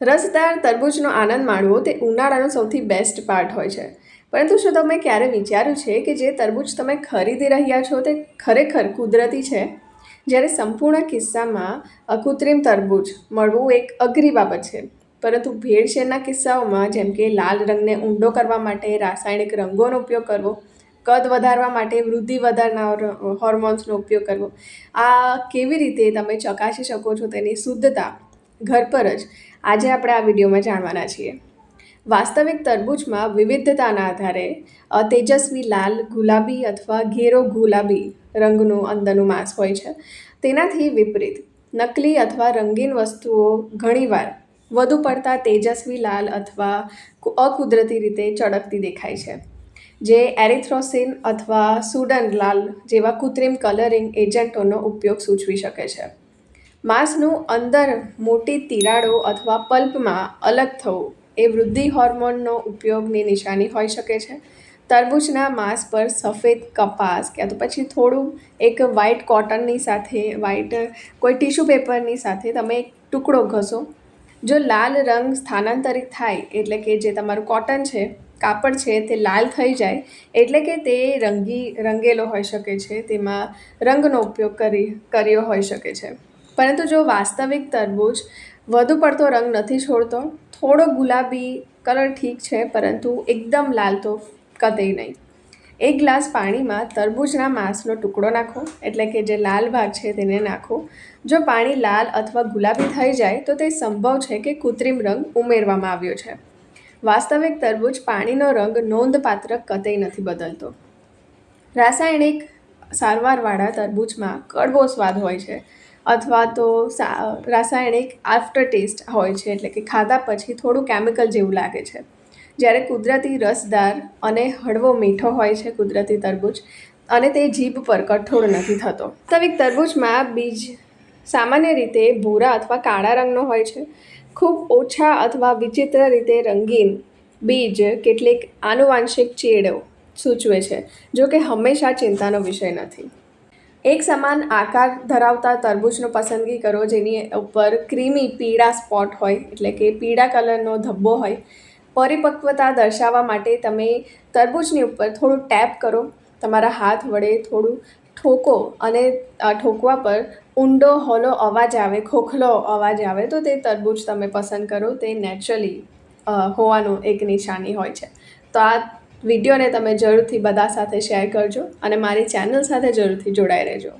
રસદાર તરબૂચનો આનંદ માણવો તે ઉનાળાનો સૌથી best part હોય છે. પરંતુ શું તમે ક્યારે વિચાર્યું છે કે જે તરબૂચ તમે ખરીદી રહ્યા છો તે ખરેખર કુદરતી છે? જ્યારે સંપૂર્ણ કિસ્સામાં કૃત્રિમ તરબૂચ મળવું એક અઘરી બાબત છે. પરંતુ ભેળસેળના કિસ્સાઓમાં, જેમ કે લાલ રંગને ઊંડો કરવા માટે રાસાયણિક રંગોનો ઉપયોગ કરવો, કદ વધારવા માટે વૃદ્ધિ વધારનાર હોર્મોન્સનો ઉપયોગ કરવો, આ કેવી રીતે તમે ચકાસી શકો છો તેની શુદ્ધતા ઘર પર જ આજે આપણે આ વિડીયોમાં જાણવાના છીએ. વાસ્તવિક તરબૂચમાં વિવિધતાના આધારે તેજસ્વી લાલ, ગુલાબી અથવા ઘેરો ગુલાબી રંગનું અંદરનું માંસ હોય છે. તેનાથી વિપરીત નકલી અથવા રંગીન વસ્તુઓ ઘણીવાર વધુ પડતા તેજસ્વી લાલ અથવા અકુદરતી રીતે ચળકતી દેખાય છે, જે એરિથ્રોસિન અથવા સુડન લાલ જેવા કૃત્રિમ કલરિંગ એજન્ટોનો ઉપયોગ સૂચવી શકે છે. માંસનું અંદર મોટી તિરાડો અથવા પલ્પમાં અલગ થવું એ વૃદ્ધિ હોર્મોનનો ઉપયોગની નિશાની હોઈ શકે છે. તરબૂચના માંસ પર સફેદ કપાસ ક્યાં તો પછી થોડું એક વ્હાઇટ કોટનની સાથે કોઈ ટિશ્યુ પેપરની સાથે તમે એક ટુકડો ઘસો. જો લાલ રંગ સ્થાનાંતરિત થાય, એટલે કે જે તમારું કોટન છે, કાપડ છે, તે લાલ થઈ જાય, એટલે કે તે રંગેલો હોઈ શકે છે, તેમાં રંગનો ઉપયોગ કર્યો હોઈ શકે છે. પરંતુ જો વાસ્તવિક તરબૂચ વધુ પડતો રંગ નથી છોડતો, થોડો ગુલાબી કલર ઠીક છે, પરંતુ એકદમ લાલ તો કતઈ નહીં. એક ગ્લાસ પાણીમાં તરબૂચના માંસનો ટુકડો નાખો, એટલે કે જે લાલ ભાગ છે તેને નાખો. જો પાણી લાલ અથવા ગુલાબી થઈ જાય તો તે સંભવ છે કે કૃત્રિમ રંગ ઉમેરવામાં આવ્યો છે. વાસ્તવિક તરબૂચ પાણીનો રંગ નોંધપાત્ર કતઈ નથી બદલતો. રાસાયણિક સારવારવાળા તરબૂચમાં કડવો સ્વાદ હોય છે અથવા તો રાસાયણિક આફ્ટર ટેસ્ટ હોય છે, એટલે કે ખાધા પછી થોડું કેમિકલ જેવું લાગે છે. જ્યારે કુદરતી રસદાર અને હળવો મીઠો હોય છે કુદરતી તરબૂચ, અને તે જીભ પર કઠોળ નથી થતો. વાસ્તવિક તરબૂચમાં બીજ સામાન્ય રીતે ભૂરા અથવા કાળા રંગનો હોય છે. ખૂબ ઓછા અથવા વિચિત્ર રીતે રંગીન બીજ કેટલીક આનુવાંશિક ચેડો સૂચવે છે, જો કે હંમેશા ચિંતાનો વિષય નથી. એક સમાન આકાર ધરાવતા તરબૂચનો પસંદગી કરો જેની ઉપર ક્રીમી પીળા સ્પોટ હોય, એટલે કે પીળા કલરનો ધબ્બો હોય. પરિપક્વતા દર્શાવવા માટે તમે તરબૂચની ઉપર થોડું ટેપ કરો, તમારા હાથ વડે થોડું ઠોકો, અને ઠોકવા પર ઊંડો હોલો અવાજ આવે, ખોખલો અવાજ આવે, તો તે તરબૂચ તમે પસંદ કરો તે નેચરલી હોવાનું એક નિશાની હોય છે. તો આ વિડીયોને તમે જરૂરથી બધા સાથે શેર કરજો અને મારી ચેનલ સાથે જરૂરથી જોડાઈ રહેજો.